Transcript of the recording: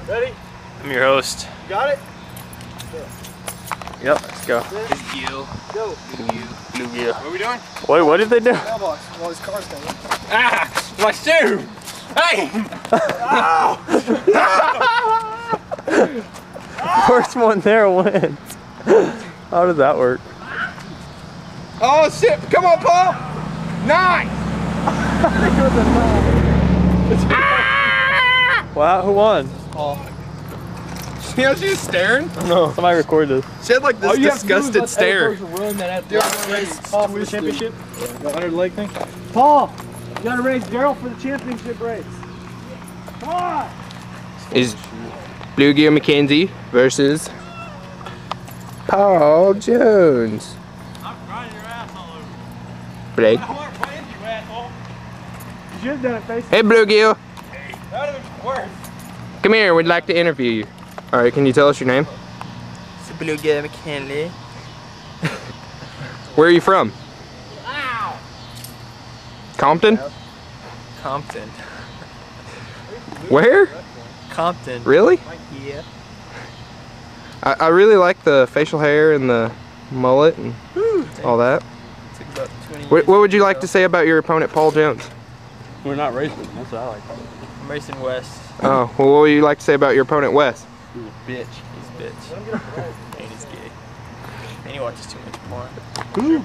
Ready? I'm your host. You got it? Yep, let's go. Go. Bluegill. What are we doing? What did they do? Mailbox. While his car's coming. Ah! My shoe! Hey! First one there wins. How does that work? Oh shit! Come on, Paul! 9! Wow, who won? Paul. You know she was staring? No. Somebody recorded this. She had like this disgusted stare. Paul for the championship? Yeah, under the leg thing? Paul! You gotta raise Daryl for the championship race. Come on! Is Bluegill McKenzie versus Paul Jones. I'm riding your ass all over. Blake. I want to play you, asshole. You should have done it face. Hey Bluegill. Hey, that was worse. Come here, we'd like to interview you. Alright, can you tell us your name? It's Bluegill McKinley. Where are you from? Ow! Compton? Compton. Where? Compton. Really? Yeah. I really like the facial hair and the mullet and all that. Took about 20 What years would you to like to say about your opponent, Paul Jones? We're not racing. That's what I like. I'm racing West. Oh, well, what would you like to say about your opponent, Wes? He's a bitch. He's a bitch. And he's gay. And he watches too much porn. Who?